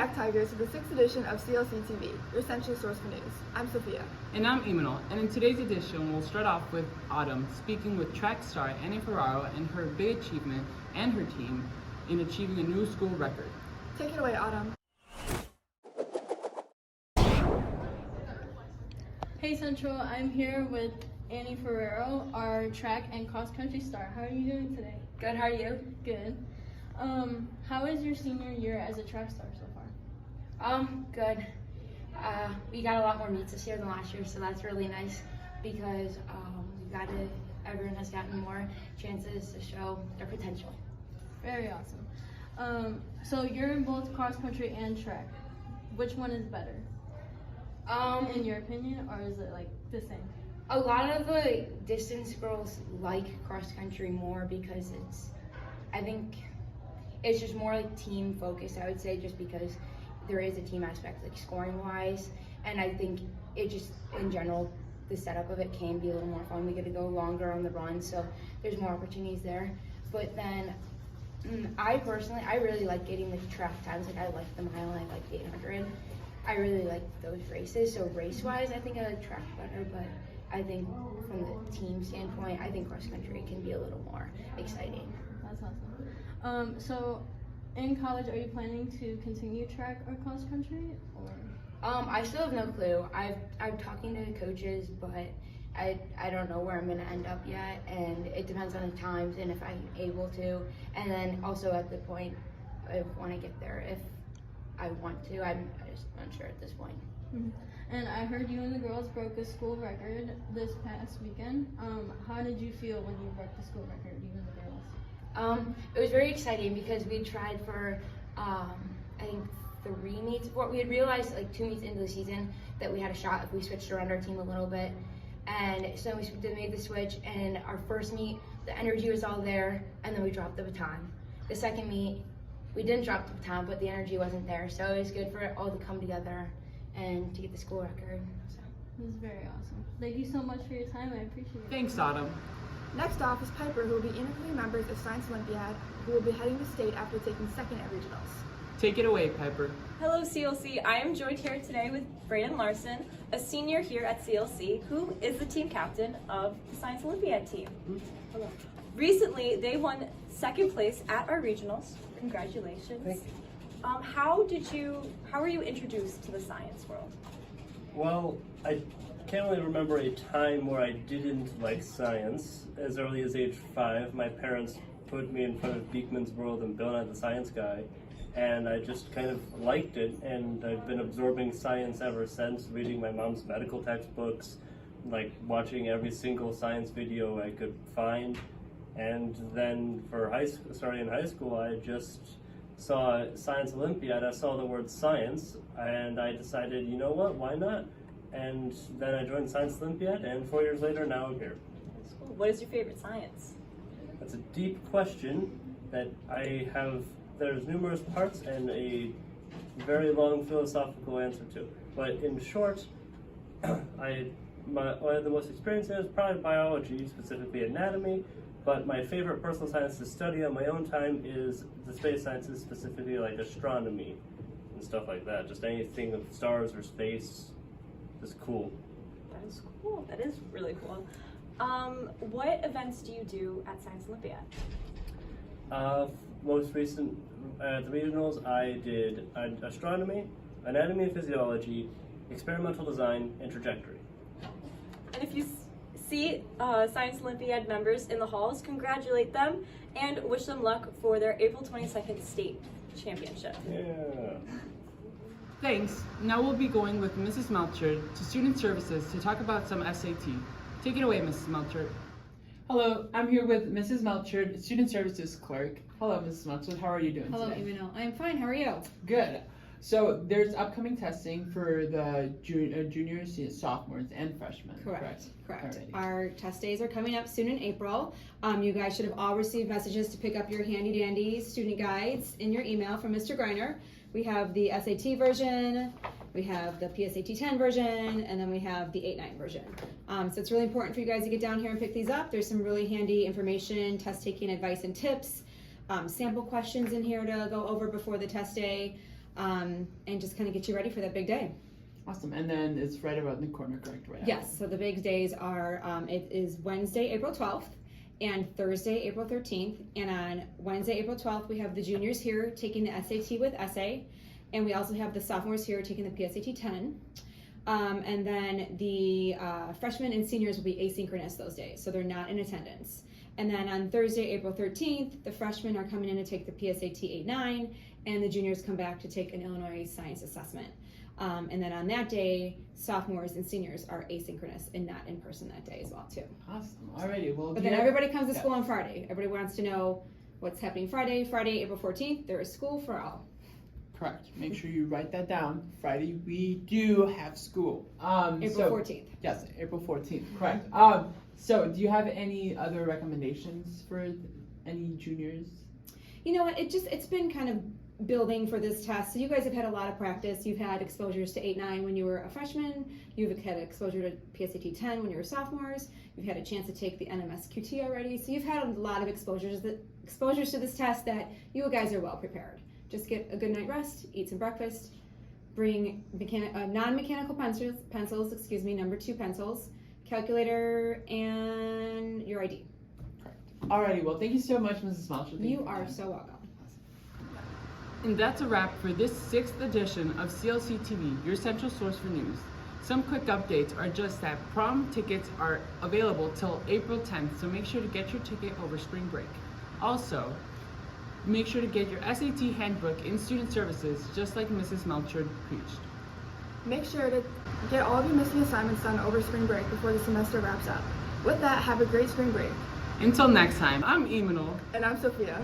back, Tigers, to the 6th edition of CLCTV, your central source for news. I'm Sophia. And I'm Imanol, and in today's edition, we'll start off with Autumn speaking with track star Annie Ferraro and her big achievement and her team in achieving a new school record. Take it away, Autumn. Hey Central, I'm here with Annie Ferraro, our track and cross country star. How are you doing today? Good, how are you? Good. How is your senior year as a track star so far? Good. We got a lot more meets this year than last year, so that's really nice because everyone has gotten more chances to show their potential. Very awesome. So you're in both cross country and track. Which one is better? In your opinion, or is it like the same? A lot of the distance girls like cross country more because I think it's just more like team focused, I would say, just because there is a team aspect, like scoring wise, and I think it just, in general, the setup of it can be a little more fun. We get to go longer on the run, so there's more opportunities there. But then, I really like getting the track times. Like, I like the mile, I like the 800. I really like those races, so race-wise, I think I like track better, but I think from the team standpoint, I think cross country can be a little more exciting. That's awesome. So in college, are you planning to continue track or cross country, or? I still have no clue. I'm talking to coaches, but I don't know where I'm gonna end up yet, and it depends on the times and if I'm able to, and then also at the point of when I get there, if I want to. I'm just unsure at this point. Mm-hmm. And I heard you and the girls broke a school record this past weekend. How did you feel when you broke the school record, you and the girls? It was very exciting because we tried for, I think 3 meets. We had realized like 2 meets into the season that we had a shot if we switched around our team a little bit. And so we made the switch, and our first meet, the energy was all there, and then we dropped the baton. The second meet, we didn't drop the baton, but the energy wasn't there. So it was good for it all to come together and to get the school record. So. This is very awesome. Thank you so much for your time. I appreciate it. Thanks, Autumn. Next off is Piper, who will be interviewing members of Science Olympiad, who will be heading to state after taking second at regionals. Take it away, Piper. Hello CLC, I am joined here today with Brayden Larson, a senior here at CLC, who is the team captain of the Science Olympiad team. Hello. Recently, they won second place at our regionals. Congratulations. Thank you. How were you introduced to the science world? Well, I can't really remember a time where I didn't like science. As early as age 5, my parents put me in front of Beekman's World and Bill Nye the Science Guy, and I just kind of liked it, and I've been absorbing science ever since, reading my mom's medical textbooks, like watching every single science video I could find. And then for starting in high school, I just saw Science Olympiad. I saw the word science, and I decided, you know what, why not? And then I joined Science Olympiad, and 4 years later, now I'm here. Cool. What is your favorite science? That's a deep question that there's numerous parts and a very long philosophical answer to. But in short, one of the most experience in is probably biology, specifically anatomy. But my favorite personal science to study on my own time is the space sciences, specifically like astronomy and stuff like that. Just anything with stars or space is cool. That is cool. That is really cool. What events do you do at Science Olympiad? Most recent at the regionals, I did astronomy, anatomy and physiology, experimental design, and trajectory. And if you see Science Olympiad members in the halls, congratulate them and wish them luck for their April 22nd state championship. Yeah. Thanks. Now we'll be going with Mrs. Melcher to Student Services to talk about some SAT. Take it away, Mrs. Melcher. Hello, I'm here with Mrs. Melcher, Student Services Clerk. Hello, Mrs. Melcher. How are you doing Hello, today? Imanol. I'm fine. How are you? Good. So there's upcoming testing for the juniors, sophomores, and freshmen. Correct. Alrighty. Our test days are coming up soon in April. You guys should have all received messages to pick up your handy dandy student guides in your email from Mr. Greiner. We have the SAT version, we have the PSAT 10 version, and then we have the 8-9 version. So it's really important for you guys to get down here and pick these up. There's some really handy information, test taking advice and tips, sample questions in here to go over before the test day. and just kind of get you ready for that big day. Awesome. And then it's right around the corner, correct? Right. Yes, so the big days are, it is Wednesday, April 12th, and Thursday, April 13th. And on Wednesday, April 12th, we have the juniors here taking the SAT with essay, and we also have the sophomores here taking the PSAT 10. And then the freshmen and seniors will be asynchronous those days, so they're not in attendance. And then on Thursday, April 13th, the freshmen are coming in to take the PSAT 8-9, and the juniors come back to take an Illinois science assessment. And then on that day, sophomores and seniors are asynchronous and not in person that day as well too. Awesome. Alrighty. Well, But then everybody comes to school on Friday. Everybody wants to know what's happening Friday. Friday, April 14th, there is school for all. Correct. Make sure you write that down. Friday, we do have school. April 14th. Yes, April 14th. Correct. So do you have any other recommendations for any juniors? You know what? It's been kind of building for this test. So you guys have had a lot of practice. You've had exposures to 8-9 when you were a freshman. You've had exposure to PSAT 10 when you were sophomores. You've had a chance to take the NMSQT already. So you've had a lot of exposures to this test that you guys are well prepared. Just get a good night rest, eat some breakfast, bring non-mechanical pencils, number 2 pencils, calculator, and your ID. Correct. Alrighty. Well, thank you so much, Mrs. Smelcher. You are so welcome. And that's a wrap for this 6th edition of CLCTV, your central source for news. Some quick updates are just that prom tickets are available till April 10th, so make sure to get your ticket over spring break. Also, make sure to get your SAT handbook in student services, just like Mrs. Melchard preached. Make sure to get all of your missing assignments done over spring break before the semester wraps up. With that, have a great spring break. Until next time, I'm Emanol. And I'm Sophia.